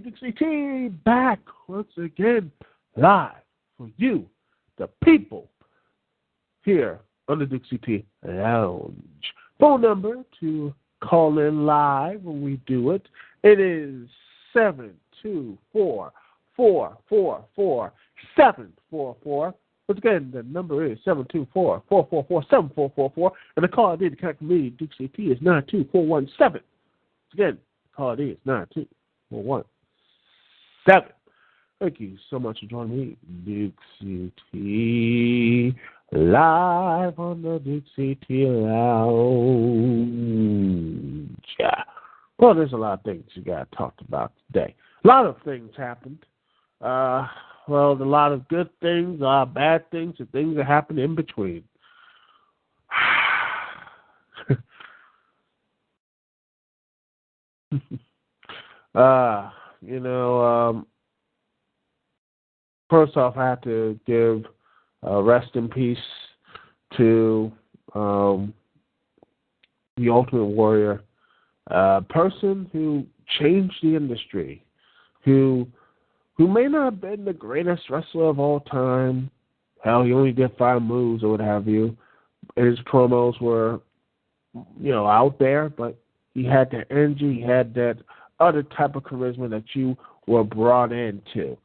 Dukect back once again, live for you, the people, here on the Dukect Lounge. Phone number to call in live when we do it. It is 724-444-744. Once again, the number is 724-444-7444. And the call ID to connect me, Dukect, is 92417. Again, the call ID is 92417. Thank you so much for joining me, Dukect, live on the Dukect Lounge. Yeah. Well, there's a lot of things you got to talk about today. A lot of things happened. Well, a lot of good things, a lot of bad things, and things that happen in between. First off, I have to give rest in peace to the Ultimate Warrior, a person who changed the industry, who may not have been the greatest wrestler of all time. Hell, he only did 5 moves or what have you. His promos were, out there, but he had that energy, he had that other type of charisma that you were brought into.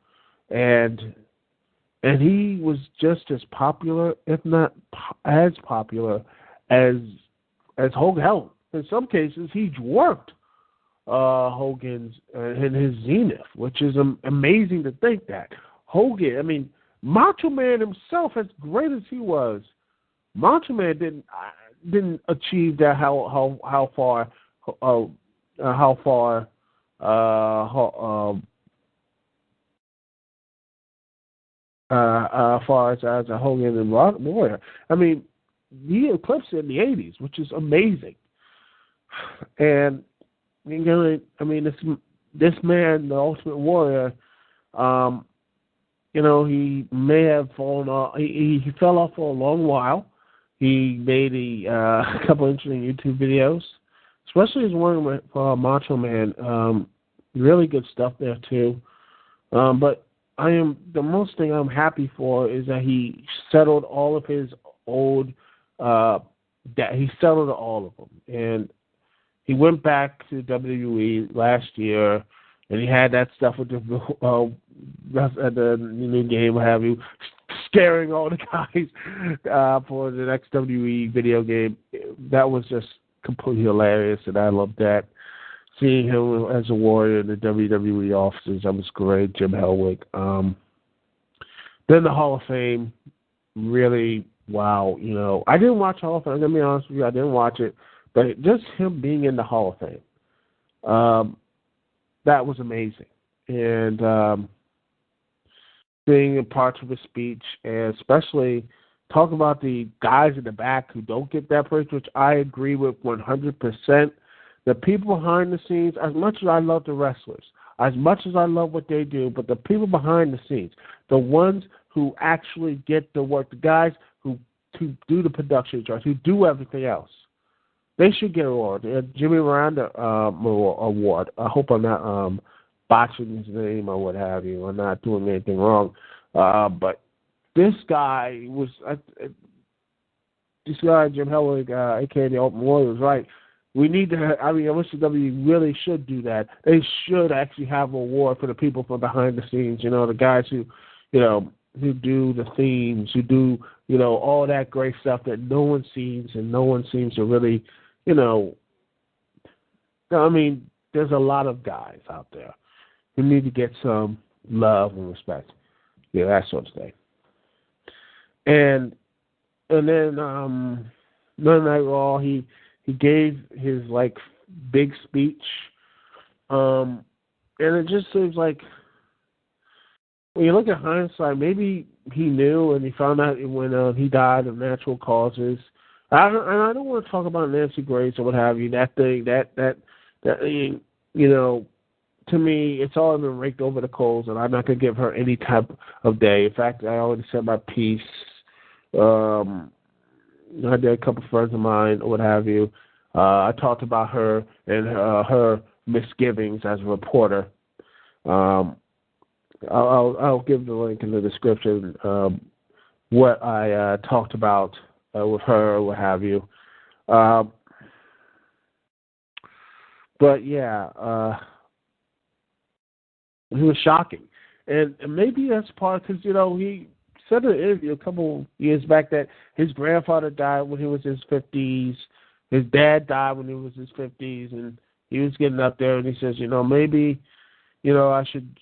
And he was just as popular, if not as popular, as Hogan. Hell, in some cases, he dwarfed Hogan's in his zenith, which is amazing to think that. Hogan, Macho Man himself, as great as he was, Macho Man didn't achieve that how far as a Hogan and Warrior. He eclipsed it in the 80s, which is amazing. And this man, the Ultimate Warrior, he may have fallen off. He fell off for a long while. He made a couple interesting YouTube videos, especially his one with Macho Man. Really good stuff there too. But the most thing I'm happy for is that he settled all of his old. He settled all of them, and he went back to WWE last year, and he had that stuff with the new game, what have you, scaring all the guys for the next WWE video game. That was just completely hilarious, and I loved that. Seeing him as a warrior in the WWE offices, that was great. Jim Hellwig. Then the Hall of Fame, really, wow. I didn't watch Hall of Fame. I'm going to be honest with you, I didn't watch it. But just him being in the Hall of Fame, that was amazing. And being a part of his speech, and especially talk about the guys in the back who don't get that praise, which I agree with 100%. The people behind the scenes, as much as I love the wrestlers, as much as I love what they do, but the people behind the scenes, the ones who actually get the work, the guys who do the production jobs, who do everything else, they should get an award. Jimmy Miranda award. I hope I'm not botching his name or what have you. I'm not doing anything wrong. But this guy, Jim Hellwig, a.k.a. the Ultimate Warrior, was right. We need to. I wish the WWE really should do that. They should actually have an award for the people from behind the scenes. The guys who do the themes, who do all that great stuff that no one sees and no one seems to really. There's a lot of guys out there who need to get some love and respect. Yeah, that sort of thing. And then Monday Night Raw, he gave his big speech, and it just seems like when you look at hindsight, maybe he knew and he found out when he died of natural causes. I don't want to talk about Nancy Grace or what have you. That thing, to me, it's all been raked over the coals, and I'm not going to give her any type of day. In fact, I already said my piece. I did a couple of friends of mine or what have you. I talked about her and her misgivings as a reporter. I'll give the link in the description. What I talked about with her, what have you. But yeah, he was shocking, and maybe that's part because he said in an interview a couple years back that his grandfather died when he was in his 50s, his dad died when he was in his 50s, and he was getting up there, and he says, maybe, I should,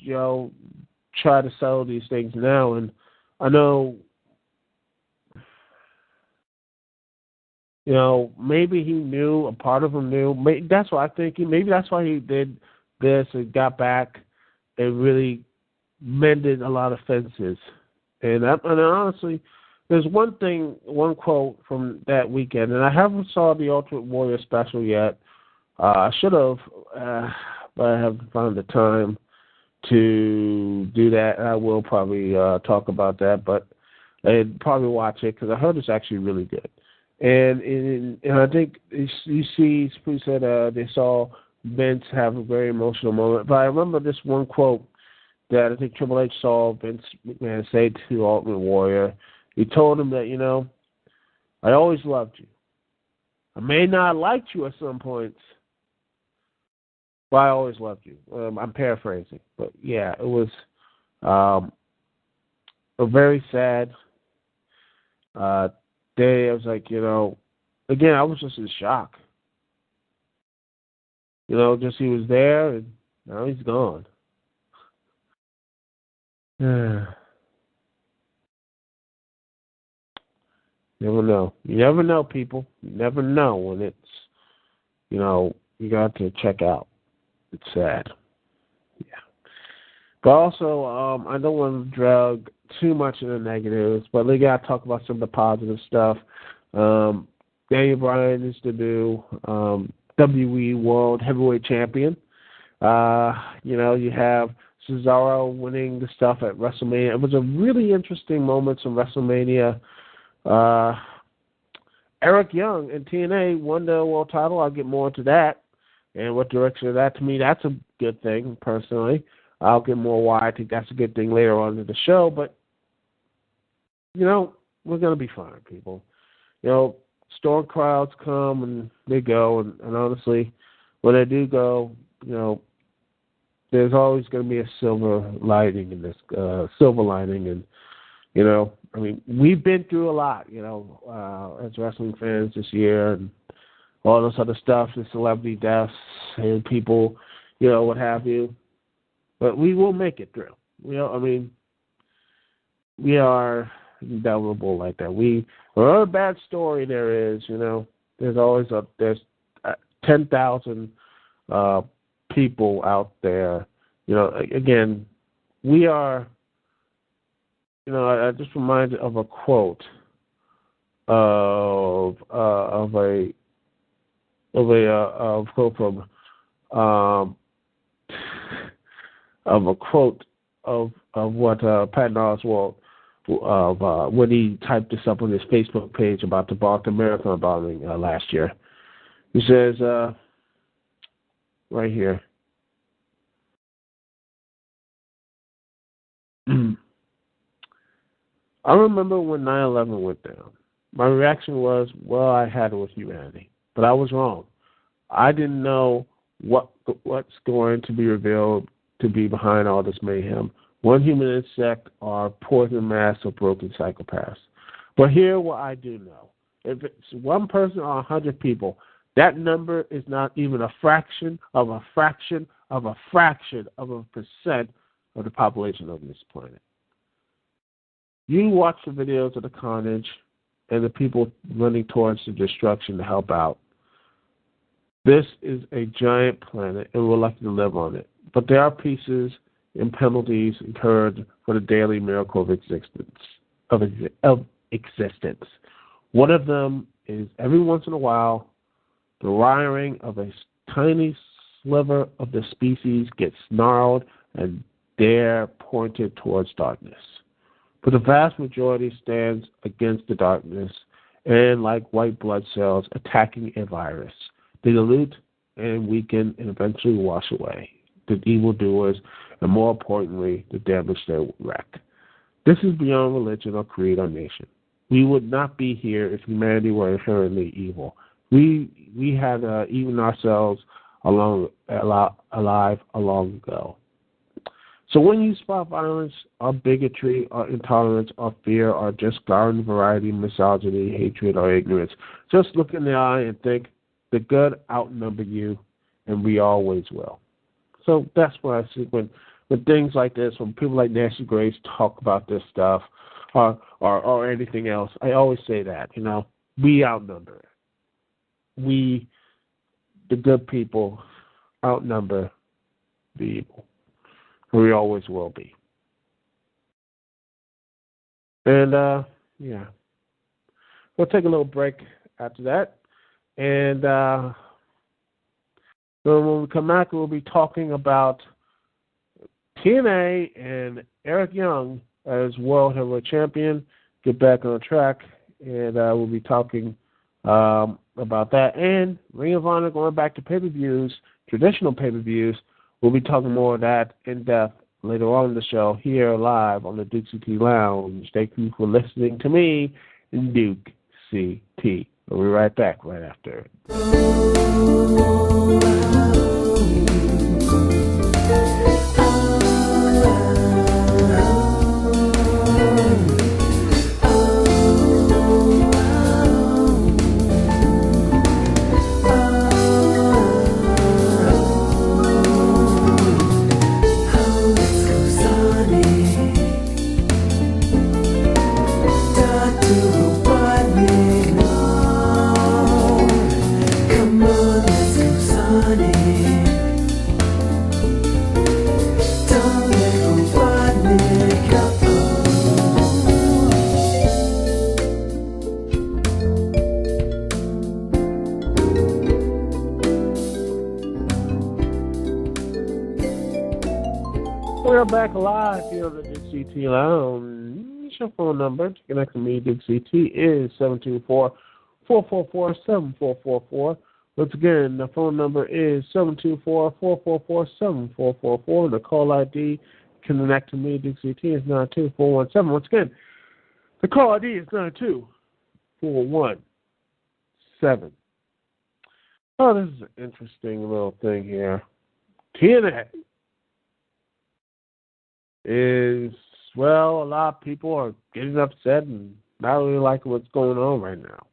try to settle these things now, and I know. Maybe he knew, a part of him knew. That's what I think. Maybe that's why he did this and got back and really mended a lot of fences. And honestly, there's one quote from that weekend, and I haven't saw the Ultimate Warrior special yet. I should have, but I haven't found the time to do that. I will probably talk about that, but I'd probably watch it because I heard it's actually really good. And I think you see, Sprue said they saw Vince have a very emotional moment. But I remember this one quote that I think Triple H saw Vince McMahon say to Ultimate Warrior. He told him that, I always loved you. I may not have liked you at some points, but I always loved you. I'm paraphrasing. But, yeah, it was a very sad day. I was like, again, I was just in shock. Just he was there and now he's gone. Never know. You never know, people. You never know when it's, you got to check out. It's sad. Yeah. But also, I don't want to drag too much in the negatives, but we got to talk about some of the positive stuff. Daniel Bryan is the new WWE World Heavyweight Champion. You have Cesaro winning the stuff at WrestleMania. It was a really interesting moment in WrestleMania. Eric Young and TNA won the world title. I'll get more into that and what direction of that. To me, that's a good thing, personally. I'll get more why I think that's a good thing later on in the show. But, we're going to be fine, people. Storm crowds come and they go. And honestly, when they do go, there's always going to be a silver lining in this, And, we've been through a lot, as wrestling fans this year and all this other stuff, the celebrity deaths and people, what have you. But we will make it through. We are indelible like that. Whatever bad story there is, there's always there's 10,000 people out there. Again, we are. I just reminded of a quote of a quote from what Patton Oswalt when he typed this up on his Facebook page about the Boston Marathon bombing last year. He says right here. I remember when 9/11 went down. My reaction was, well, I had it with humanity. But I was wrong. I didn't know what's going to be revealed to be behind all this mayhem. One human insect or poison mass of broken psychopaths. But here what I do know. If it's one person or 100 people, that number is not even a fraction of a fraction of a fraction of a percent of the population of this planet. You watch the videos of the carnage and the people running towards the destruction to help out. This is a giant planet, and we're lucky to live on it. But there are pieces and penalties incurred for the daily miracle of existence. One of them is every once in a while, the wiring of a tiny sliver of the species gets snarled and dare pointed towards darkness. But the vast majority stands against the darkness and, like white blood cells, attacking a virus. They dilute and weaken and eventually wash away. the evildoers, and more importantly, the damage they would wreak. This is beyond religion or creed or nation. We would not be here if humanity were inherently evil. We had eaten ourselves alive a long ago. So when you spot violence or bigotry or intolerance or fear or just garden variety, misogyny, hatred, or ignorance, just look in the eye and think the good outnumber you, and we always will. So that's what I see when things like this, when people like Nancy Grace talk about this stuff or anything else, I always say that, we outnumber it. We, the good people, outnumber the evil. We always will be. And, yeah. We'll take a little break after that. And then when we come back, we'll be talking about TNA and Eric Young as World Heavyweight Champion. Get back on track. And we'll be talking about that. And Ring of Honor going back to pay-per-views, traditional pay-per-views. We'll be talking more of that in depth later on in the show here live on the Dukect Lounge. Thank you for listening to me, Duke CT. We'll be right back right after. We're back live here on the Dukect Lounge. Your phone number to connect to me, Dukect, is 724-444-7444. Once again, the phone number is 724-444-7444. The call ID to connect to me, Dukect, is 92417. Once again, the call ID is 92417. Oh, this is an interesting little thing here. TNA is, well, a lot of people are getting upset and not really liking what's going on right now.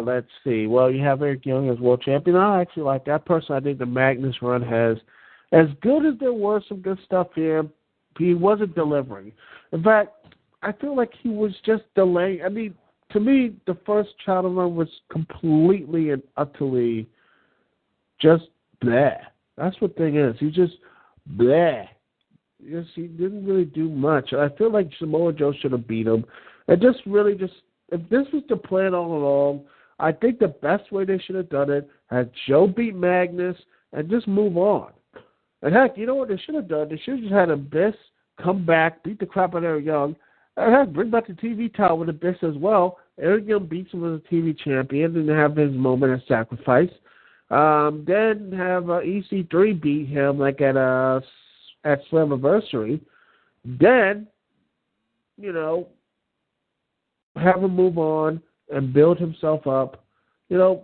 Let's see. Well, you have Eric Young as world champion. I actually like that person. I think the Magnus run has, as good as there was some good stuff here, he wasn't delivering. In fact, I feel like he was just delaying. I mean, to me, the first China run was completely and utterly just bleh. That's what the thing is. He just bleh. Yes, he didn't really do much. I feel like Samoa Joe should have beat him. And if this was the plan all along, I think the best way they should have done it, had Joe beat Magnus and just move on. And heck, you know what they should have done? They should have just had Abyss come back, beat the crap out of Eric Young, and heck, bring back the TV title with Abyss as well. Eric Young beats him as a TV champion and have his moment of sacrifice. Then have EC3 beat him like at Slammiversary, then, have him move on and build himself up, and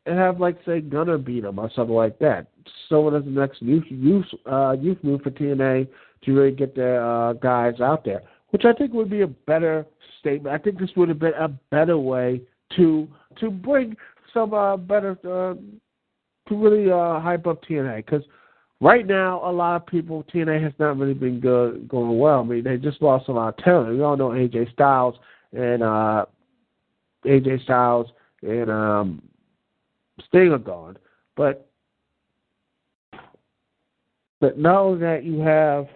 have, say, Gunner beat him or something like that. So as the next youth move for TNA to really get their guys out there, which I think would be a better statement. I think this would have been a better way to bring some better, to really hype up TNA, because right now, a lot of people, TNA has not really been going well. I mean, they just lost a lot of talent. We all know AJ Styles and Sting are gone. But now that you have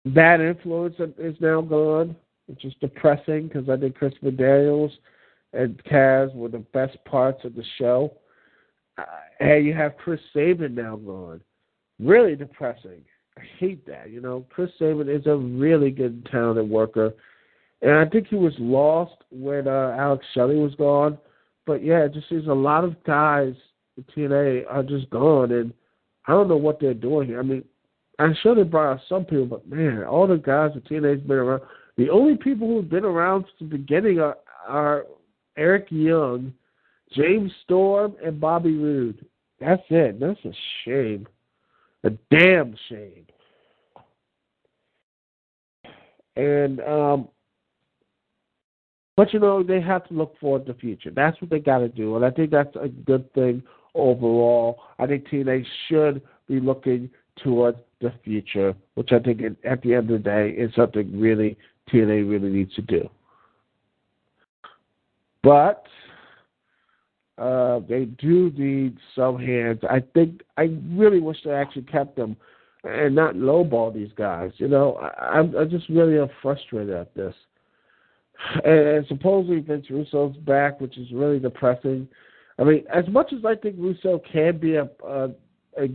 that influence is now gone, which is depressing because I think Christopher Daniels and Kaz were the best parts of the show. And you have Chris Sabin now gone. Really depressing. I hate that. Chris Sabin is a really good, talented worker. And I think he was lost when Alex Shelley was gone. but yeah, it just seems a lot of guys in TNA are just gone, and I don't know what they're doing here. I mean, I'm sure they brought out some people, but man, all the guys at TNA's been around. The only people who've been around since the beginning are Eric Young, James Storm, and Bobby Roode. That's it. That's a shame. A damn shame. And but they have to look forward to the future. That's what they got to do, and I think that's a good thing overall. I think TNA should be looking towards the future, which I think at the end of the day is something really TNA really needs to do. But they do need some hands. I really wish they actually kept them and not lowball these guys. I'm just really frustrated at this. And supposedly Vince Russo's back, which is really depressing. I mean, as much as I think Russo can be a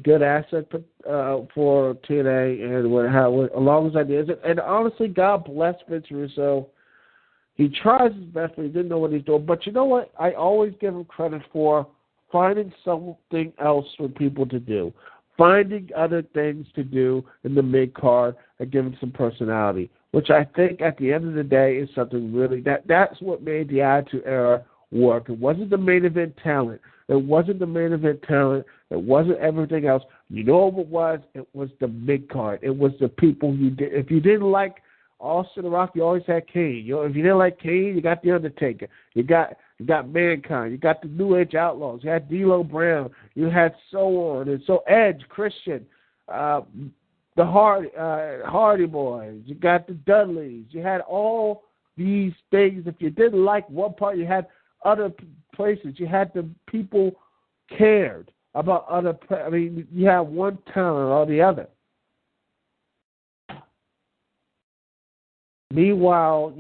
good asset for TNA and along his ideas, and honestly, God bless Vince Russo. He tries his best, but he didn't know what he's doing. But you know what? I always give him credit for finding something else for people to do, finding other things to do in the mid-card and giving some personality, which I think at the end of the day is something really that's what made the Attitude Era work. It wasn't the main event talent. It wasn't the main event talent. It wasn't everything else. You know what it was? It was the mid-card. It was the people you did. If you didn't like Austin Rock, you always had Kane. If you didn't like Kane, you got The Undertaker. You got Mankind. You got the New Age Outlaws. You had D'Lo Brown. You had so on and so Edge, Christian, the Hardy Boys. You got the Dudleys. You had all these things. If you didn't like one part, you had other places. You had the people cared about other. I mean, you had one talent or the other. Meanwhile,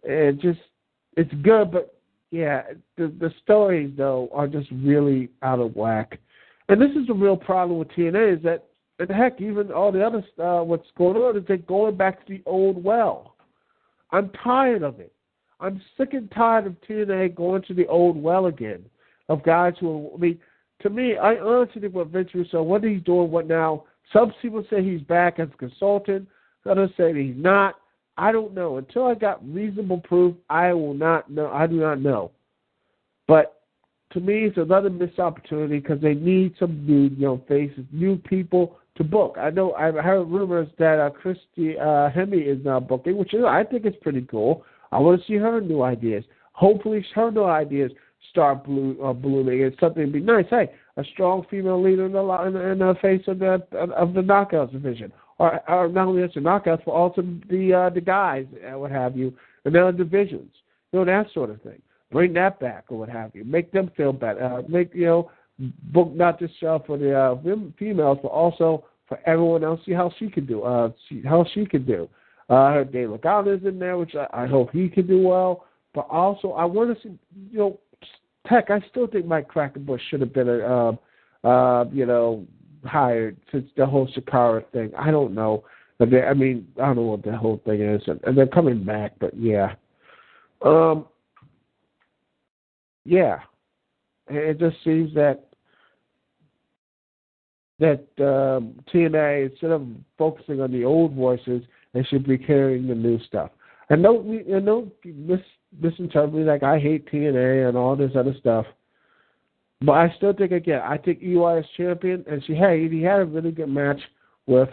it's good, but yeah, the stories though are just really out of whack. And this is the real problem with TNA is that, and heck, even all the other what's going on is they're going back to the old well. I'm tired of it. I'm sick and tired of TNA going to the old well again. Of guys to me, I honestly think what Vince Russo, what he's doing, what now? Some people say he's back as a consultant. Others say that he's not. I don't know. Until I got reasonable proof, I will not know. I do not know. But to me, it's another missed opportunity because they need some new, faces, new people to book. I know I've heard rumors that Christy Hemme is now booking, which I think is pretty cool. I want to see her new ideas. Hopefully, her new ideas start blooming. It's something to be nice. Hey, a strong female leader in the face of the Knockouts division. Or not only just the Knockouts, but also the guys and what have you, and other divisions. That sort of thing. Bring that back or what have you. Make them feel better. Book not just for the females, but also for everyone else. See how she can do. Dave Lagana is in there, which I hope he can do well. But also, I want to see, Tech. I still think Mike Crackenbush should have been hired since the whole Shakara thing. I don't know. But I don't know what the whole thing is, and they're coming back. But yeah, it just seems that TNA, instead of focusing on the old voices, they should be carrying the new stuff. And don't misinterpret me like I hate TNA and all this other stuff. But I still think, again, EY is champion, and he had a really good match with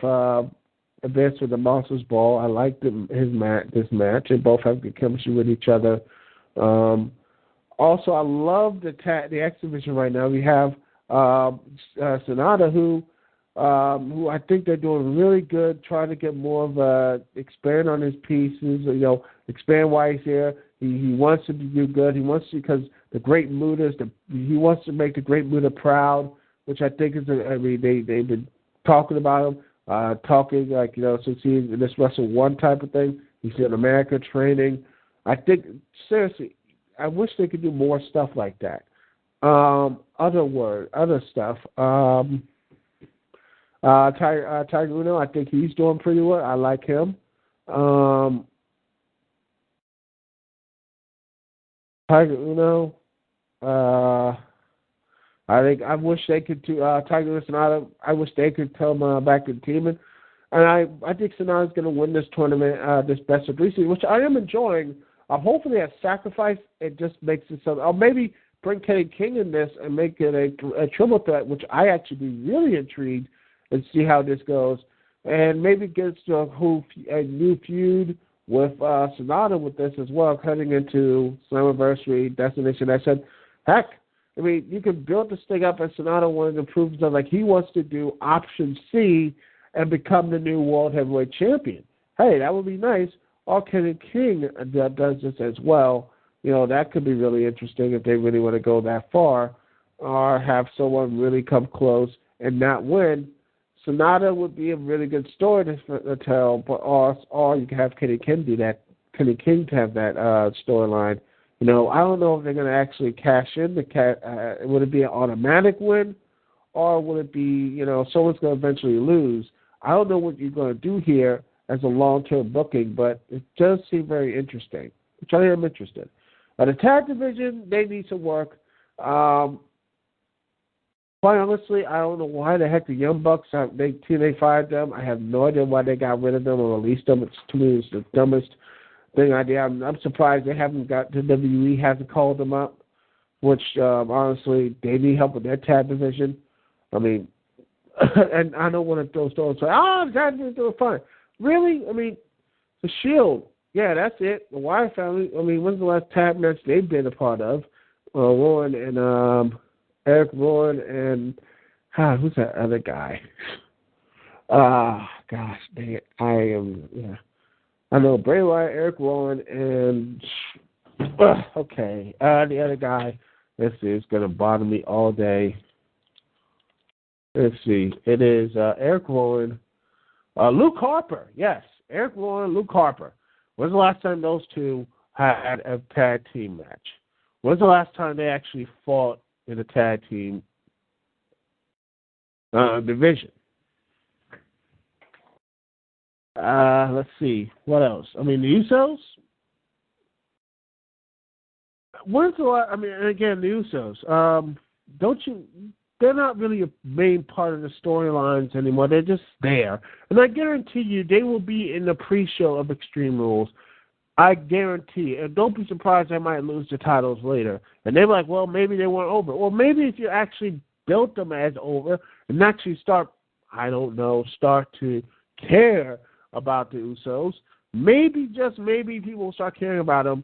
Vince with the Monsters Ball. I liked this match. They both have good chemistry with each other. Also, I love the X Division right now. We have Sonata, who I think they're doing really good, trying to get more of expand on his pieces, expand why he's here. He wants to do good. He wants to, because the Great Muta, he wants to make the Great Muta proud, which I think is, they've been talking about him, since he's in this Wrestle One type of thing. He's in America training. I think, seriously, I wish they could do more stuff like that. Other stuff. Tiger Uno, I think he's doing pretty well. I like him. Tiger, I wish they could do Tiger and Sonata. I wish they could come back to the team, and I think Sonata's going to win this tournament, this best of three season, which I am enjoying. Hopefully, at Sacrifice, it just makes it something. Or maybe bring Kenny King in this and make it a triple threat, which I actually be really intrigued and see how this goes, and maybe get a new feud with Sonata with this as well, cutting into Slammiversary, Destination X. Heck, I mean, you could build this thing up as Sonata wanted to prove himself, like he wants to do option C and become the new World Heavyweight Champion. Hey, that would be nice. Or Kenny King does this as well. That could be really interesting if they really want to go that far, or have someone really come close and not win. Sonata would be a really good story to tell, but or you can have Kenny King do that. Kenny King to have that storyline. I don't know if they're going to actually cash in would it be an automatic win, or will it be someone's going to eventually lose? I don't know what you're going to do here as a long-term booking, but it does seem very interesting, which I am interested. The tag division, they need some work. Quite honestly, I don't know why the heck the Young Bucks, TNA fired them. I have no idea why they got rid of them or released them. To me, it's the dumbest thing I did. I'm surprised they haven't got, the WWE hasn't called them up, which honestly, they need help with their tag division. I mean, and I don't want to throw stories like, the tag division's doing fine. Really? I mean, the Shield, yeah, that's it. The Wyatt family, I mean, when's the last tag match they've been a part of? Rowan and Eric Rowan and who's that other guy? Gosh, dang it. I know Bray Wyatt, Eric Rowan, and the other guy. Let's see, it's gonna bother me all day. Let's see, it is Eric Rowan, Luke Harper. Yes, Eric Rowan, Luke Harper. When's the last time those two had a tag team match? When's the last time they actually fought in a tag team division? Let's see. What else? I mean, the Usos? When's the last, and again, the Usos. They're not really a main part of the storylines anymore. They're just there. And I guarantee you they will be in the pre-show of Extreme Rules. I guarantee. And don't be surprised they might lose the titles later. And they're like, well, maybe they weren't over. Or maybe if you actually built them as over and actually start to care about the Usos, maybe, just maybe, people will start caring about them.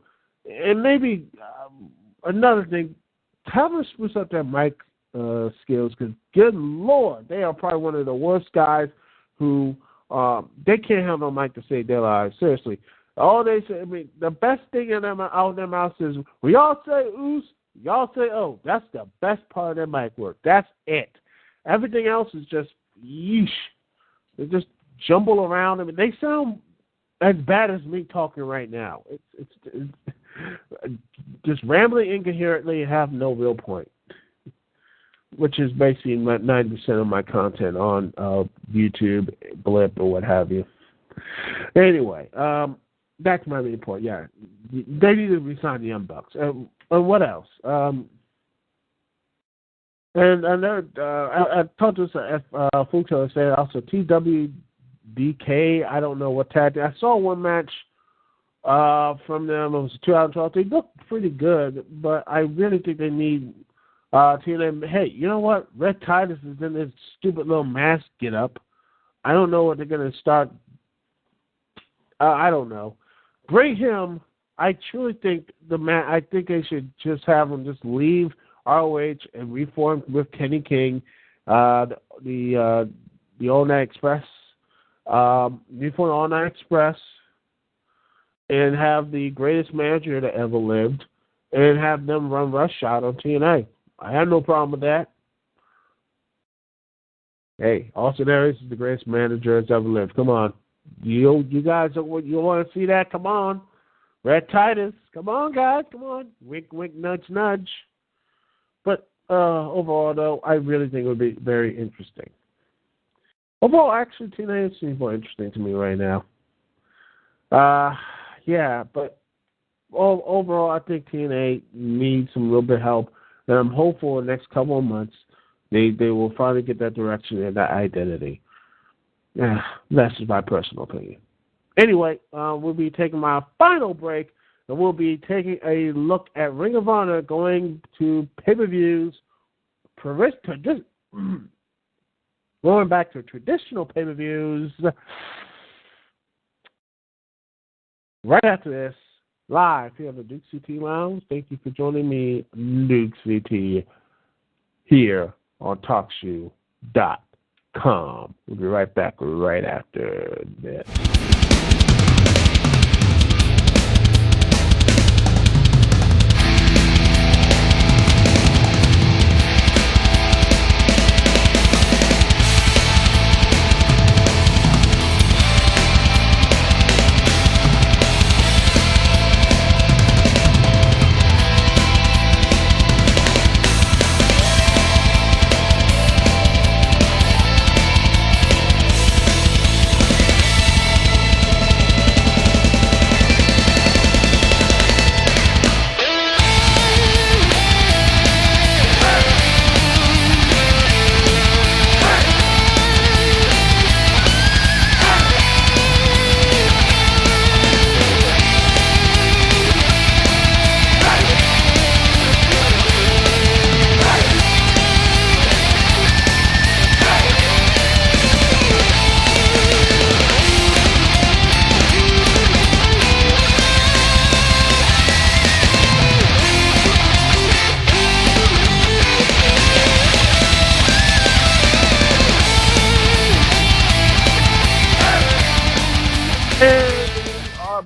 And maybe another thing, have them spruce up their mic skills, because good Lord, they are probably one of the worst guys who they can't have no mic to save their lives. Seriously. All they say, the best thing out of their mouth is, when y'all say oos, y'all say oh. That's the best part of their mic work. That's it. Everything else is just yeesh. They just jumble around. They sound as bad as me talking right now. It's just rambling incoherently and have no real point, which is basically 90% of my content on YouTube, Blip, or what have you. Anyway, that's my main point. Yeah, they need to resign the Young Bucks. And what else? And I talked to Futo said also TWDK. I don't know what tag. I saw one match from them. It was 2012. They looked pretty good, but I really think they need TNA. Hey, you know what? Red Titus is in this stupid little mask get up. I don't know what they're going to start. I don't know. Bring him. I truly think I think they should just have him just leave ROH and reform with Kenny King, the All Night Express, reform All Night Express, and have the greatest manager that ever lived, and have them run Rush out on TNA. I have no problem with that. Hey, Austin Aries is the greatest manager that's ever lived. Come on. You guys, you want to see that? Come on. Red Titus. Come on, guys. Come on. Wink, wink, nudge, nudge. But overall, though, I really think it would be very interesting. Overall, actually, TNA seems more interesting to me right now. Yeah, but overall, I think TNA needs some little bit of help, and I'm hopeful in the next couple of months they will finally get that direction and that identity. Yeah, that's just my personal opinion. Anyway, we'll be taking my final break, and we'll be taking a look at Ring of Honor going to pay-per-views, going back to traditional pay-per-views. Right after this, live here at the Dukect Lounge. Thank you for joining me, Dukect, here on TalkShoe.com. We'll be right back right after this.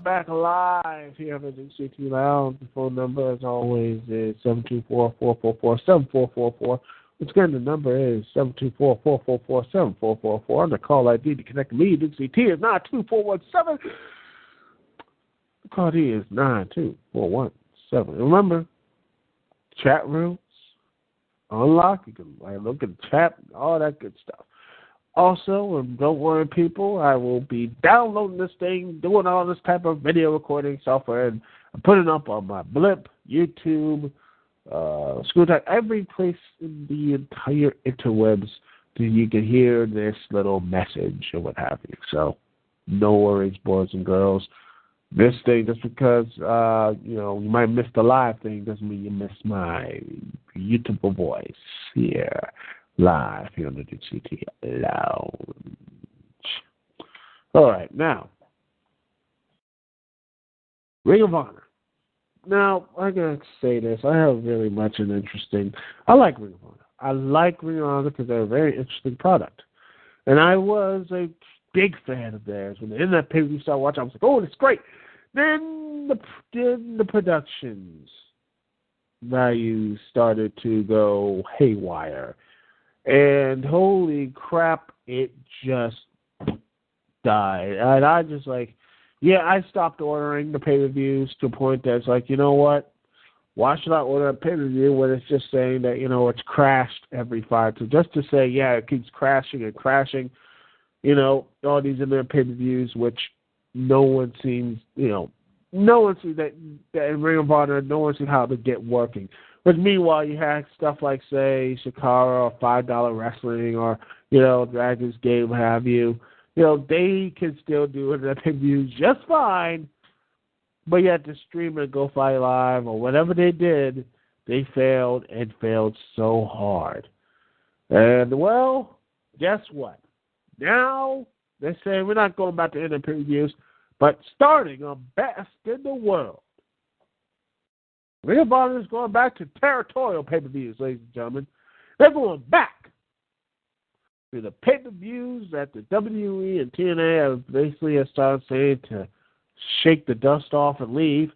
Back live here at the Dukect Lounge. The phone number, as always, is 724-444-7444. Once again, the number is 724-444-7444. The call ID to connect me, Dukect, is 92417. The call ID is 92417. Remember, chat rooms unlocked. You can look at the chat, all that good stuff. Also, and don't worry, people, I will be downloading this thing, doing all this type of video recording software, and putting it up on my Blip, YouTube, Screwtack, every place in the entire interwebs that you can hear this little message or what have you. So, no worries, boys and girls. This thing, just because you might miss the live thing, doesn't mean you miss my YouTube voice here. Live here on the Dukect Lounge. All right, now, Ring of Honor. Now, I gotta say this. I have very much an interesting. I like Ring of Honor. I like Ring of Honor because they're a very interesting product, and I was a big fan of theirs. When the internet pay-per-view started watching, I was like, "Oh, it's great." Then the productions values started to go haywire. And holy crap, it just died. And I just I stopped ordering the pay-per-views to a point that's like, you know what? Why should I order a pay-per-view when it's just saying that, it's crashed every 5 to just to say, yeah, it keeps crashing and crashing, all these other pay-per-views, which no one seems that in Ring of Honor, no one sees how to get working. But meanwhile, you have stuff like, say, Shikara or $5 Wrestling or, Dragon's Gate, what have you. They can still do it at pay-per-views just fine, but yet to stream and Go Fight Live or whatever they did, they failed and failed so hard. And, well, guess what? Now they say we're not going back to internet pay-per-views, but starting on Best in the World. Ring of Honor is going back to territorial pay-per-views, ladies and gentlemen. They're going back to the pay-per-views that the WWE and TNA have basically started saying to shake the dust off and leave.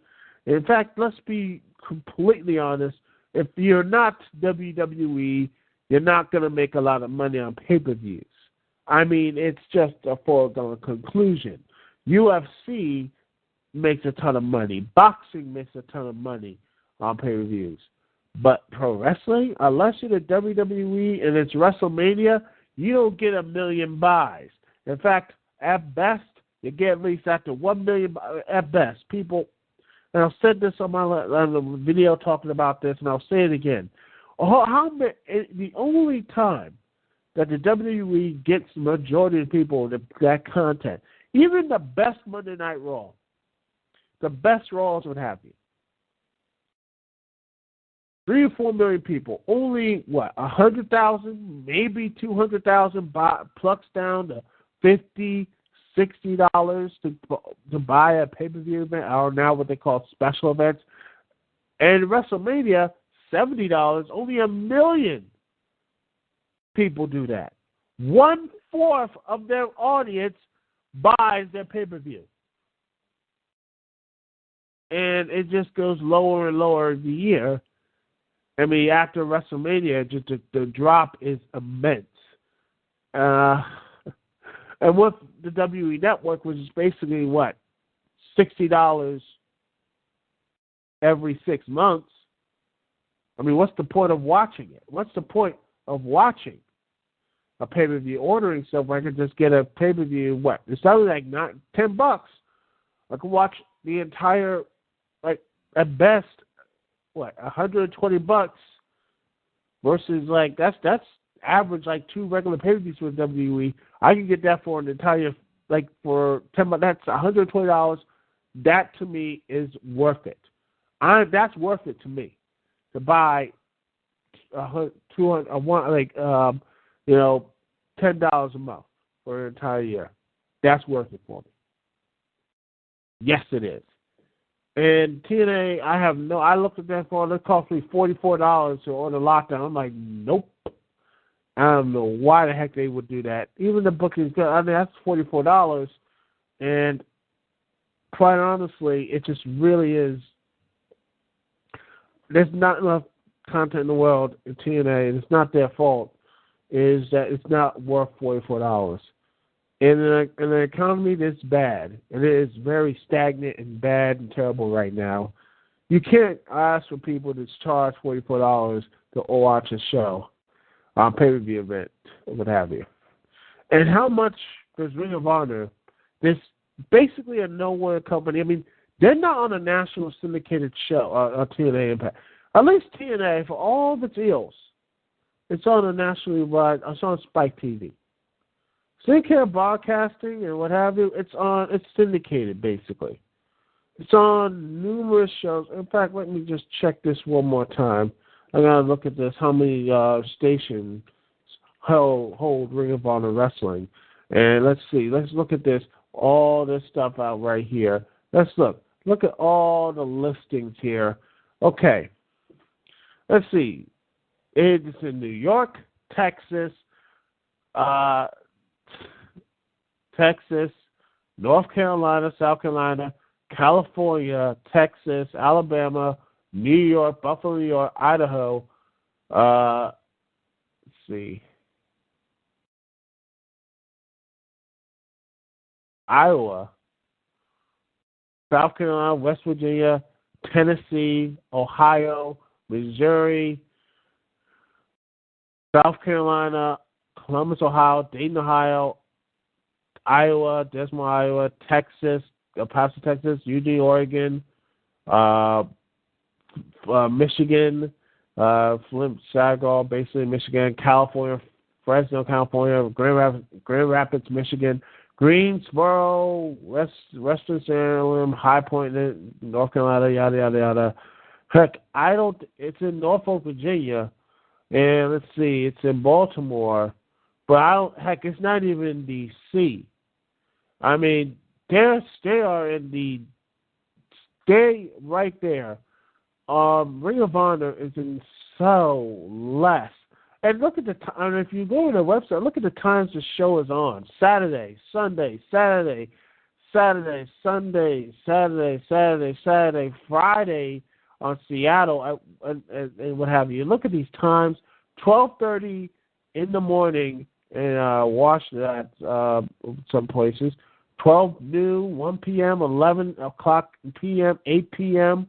In fact, let's be completely honest. If you're not WWE, you're not going to make a lot of money on pay-per-views. I mean, it's just a foregone conclusion. UFC makes a ton of money. Boxing makes a ton of money on pay-per-views. But pro wrestling, unless you're the WWE and it's WrestleMania, you don't get 1 million buys. In fact, at best, you get at least after 1 million at best. People, and I've said this on the video talking about this, and I'll say it again. The only time that the WWE gets the majority of people that content, even the best Monday Night Raw, the best Raws, what have you, 3 or 4 million people, only 100,000, maybe 200,000 plucks down to $50, $60 to buy a pay-per-view event, or now what they call special events. And WrestleMania, $70, only 1 million people do that. 1/4 of their audience buys their pay-per-view. And it just goes lower and lower every year. I mean, after WrestleMania, just the drop is immense. And with the WWE Network, which is basically $60 every 6 months. I mean, what's the point of watching it? What's the point of watching a pay-per-view, ordering stuff where I can just get a pay-per-view? It's only like $10. I can watch the entire, at best, $120 versus that's average 2 regular pay-per-views for WWE. I can get that for an entire for $10. That's $120. That to me is worth it. That's worth it to me to buy $10 a month for an entire year. That's worth it for me. Yes, it is. And TNA, I looked at that for, it cost me $44 to order lockdown. I'm like, nope. I don't know why the heck they would do that. Even the booking's good. I mean, that's $44. And quite honestly, it just really is. There's not enough content in the world in TNA, and it's not their fault, is that it's not worth $44. In an economy this bad, and it is very stagnant and bad and terrible right now, you can't ask for people to charge $44 to watch a show, pay-per-view event, what have you. And how much does Ring of Honor, this basically a nowhere company, I mean, they're not on a national syndicated show, TNA Impact. At least TNA, for all of its ills, it's on a nationally wide, it's on Spike TV. Syndicate broadcasting and what have you, it's syndicated basically. It's on numerous shows. In fact, let me just check this one more time. I gotta look at this, how many stations hold Ring of Honor Wrestling. And let's see, let's look at this, all this stuff out right here. Let's look at all the listings here. Okay, let's see. It's in New York, Texas, North Carolina, South Carolina, California, Texas, Alabama, New York, Buffalo, New York, Idaho. Let's see. Iowa, South Carolina, West Virginia, Tennessee, Ohio, Missouri, South Carolina, Columbus, Ohio, Dayton, Ohio, Iowa, Des Moines, Iowa, Texas, El Paso, Texas, Eugene, Oregon, Michigan, Flint, Saginaw, basically Michigan, California, Fresno, California, Grand Rapids, Michigan, Greensboro, Western Salem, High Point, North Carolina, yada, yada, yada. Heck, it's in Norfolk, Virginia, and let's see, it's in Baltimore, but it's not even in D.C. I mean, they are in stay right there. Ring of Honor is in so less. And look at the time. If you go to their website, look at the times the show is on. Saturday, Sunday, Saturday, Saturday, Sunday, Saturday, Saturday, Saturday, Friday on Seattle, and what have you. Look at these times, 12:30 in the morning in Washington, some places, 12 noon, 1 p.m., 11 o'clock p.m., 8 p.m.,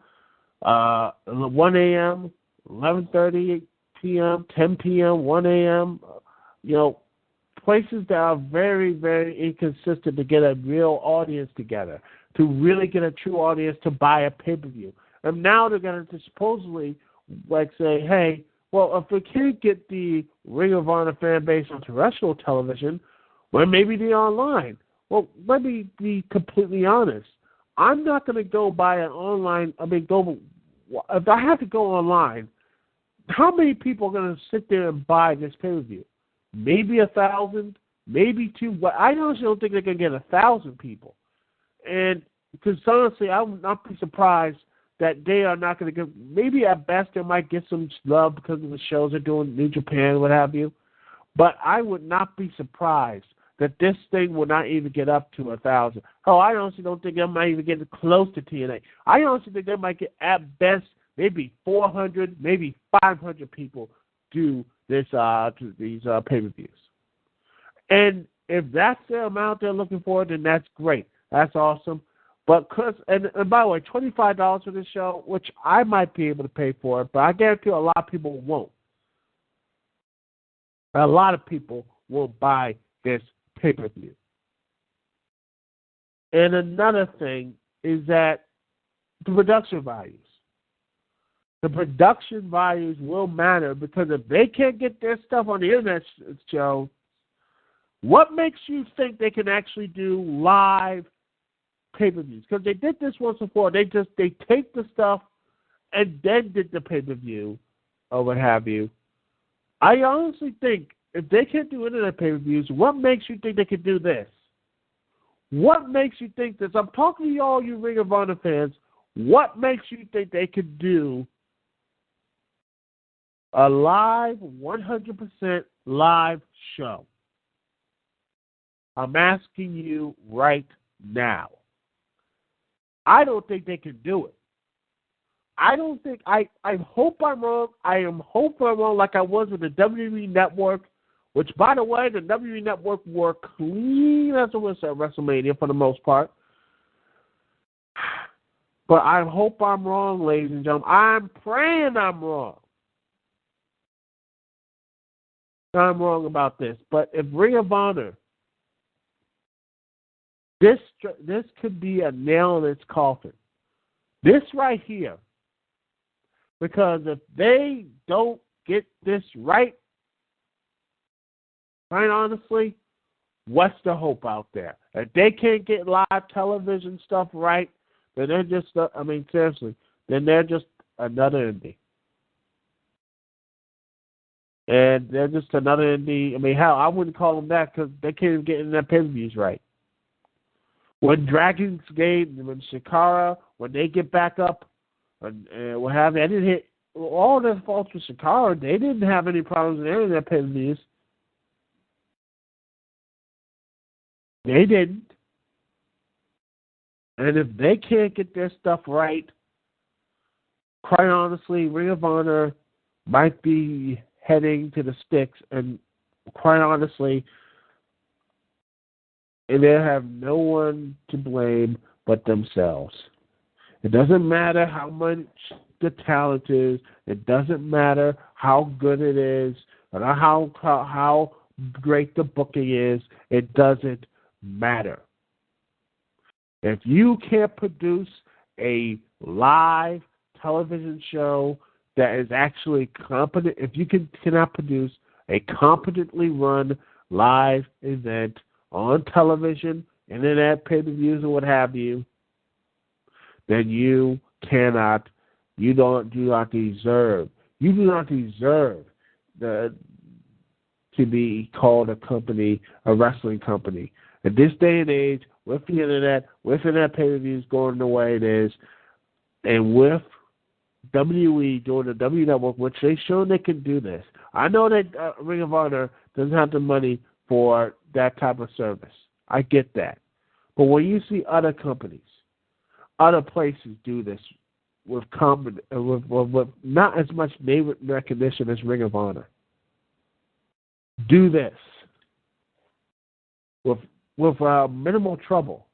1 a.m., 11:30 p.m., 10 p.m., 1 a.m., places that are very, very inconsistent to get a real audience together, to really get a true audience to buy a pay-per-view. And now they're going to supposedly say, hey, well, if we can't get the Ring of Honor fan base on terrestrial television, well, maybe the online. Well, let me be completely honest. I'm not going to go buy an online. If I have to go online, how many people are going to sit there and buy this pay-per-view? Maybe 1,000, maybe 2. But I honestly don't think they're going to get 1,000 people. And because honestly, I would not be surprised that they are not going to get. Maybe at best they might get some love because of the shows they're doing, New Japan, what have you. But I would not be surprised that this thing will not even get up to 1,000. Oh, I honestly don't think they might even get close to TNA. I honestly think they might get at best maybe 400, maybe 500 people do this these pay-per-views. And if that's the amount they're looking for, then that's great. That's awesome. But and by the way, $25 for this show, which I might be able to pay for it, but I guarantee a lot of people won't. A lot of people will buy this pay-per-view. And another thing is that the production values. The production values will matter because if they can't get their stuff on the internet show, what makes you think they can actually do live pay-per-views? Because they did this once before. They take the stuff and then did the pay-per-view or what have you. I honestly think if they can't do internet pay-per-views, what makes you think they can do this? What makes you think this? I'm talking to you all, you Ring of Honor fans. What makes you think they could do a live, 100% live show? I'm asking you right now. I don't think they can do it. I don't think, I hope I'm wrong. I am hoping I'm wrong like I was with the WWE Network, which, by the way, the WWE Network were clean as a whistle at WrestleMania for the most part. But I hope I'm wrong, ladies and gentlemen. I'm praying I'm wrong. I'm wrong about this. But if Ring of Honor, this could be a nail in its coffin. This right here. Because if they don't get this right, quite honestly, what's the hope out there? If they can't get live television stuff right, then they're just, seriously, then they're just another indie. And they're just another indie. Hell, I wouldn't call them that because they can't even get in their pay-per-views right. When Dragon's Gate, when Shikara, when they get back up, and what have you, I didn't hit all their faults with Shikara. They didn't have any problems in any of their pay-per-views. They didn't. And if they can't get their stuff right, quite honestly, Ring of Honor might be heading to the sticks, and quite honestly, they have no one to blame but themselves. It doesn't matter how much the talent is. It doesn't matter how good it is, or how great the booking is. It doesn't matter. If you can't produce a live television show that is actually competent, if you cannot produce a competently run live event on television, internet, pay-per-views, or what have you, then you do not deserve to be called a wrestling company. In this day and age, with the internet, with internet pay-per-views going the way it is, and with WWE doing the W Network, which they shown they can do this. I know that Ring of Honor doesn't have the money for that type of service. I get that. But when you see other companies, other places do this with not as much name recognition as Ring of Honor, do this with minimal trouble,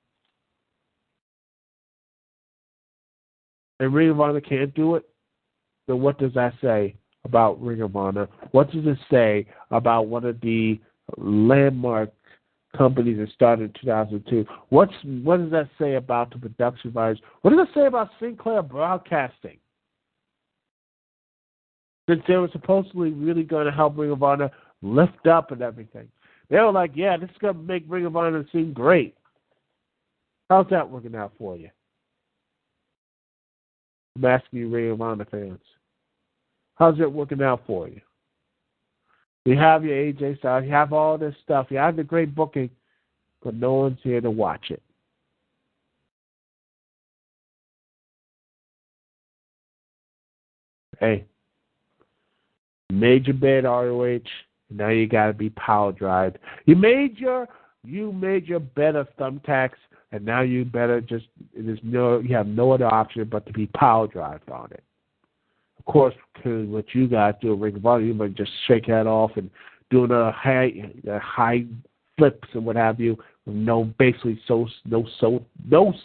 and Ring of Honor can't do it, then what does that say about Ring of Honor? What does it say about one of the landmark companies that started in 2002. What does that say about the production values? What does it say about Sinclair Broadcasting? Since they were supposedly really going to help Ring of Honor lift up and everything. They were like, yeah, this is going to make Ring of Honor seem great. How's that working out for you? I'm asking you, Ring of Honor fans. How's it working out for you? You have your AJ Styles, you have all this stuff, you have the great booking, but no one's here to watch it. Hey, major bid ROH, now you got to be power drive. You made your bet of thumbtacks, and now you better you have no other option but to be power drive on it. Of course, because what you guys do at Ring of Honor, you might just shake that off and doing the high flips and what have you, with no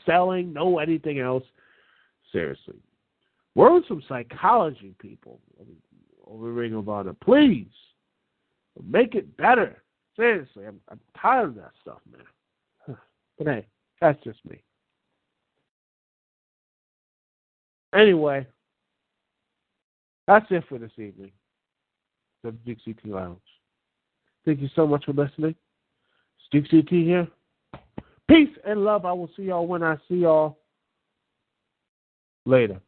selling, no anything else. Seriously, we're some psychology people over Ring of Honor. Please make it better. Seriously, I'm tired of that stuff, man. But hey, that's just me. Anyway. That's it for this evening. The Dukect Lounge. Thank you so much for listening. It's Dukect here. Peace and love. I will see y'all when I see y'all later.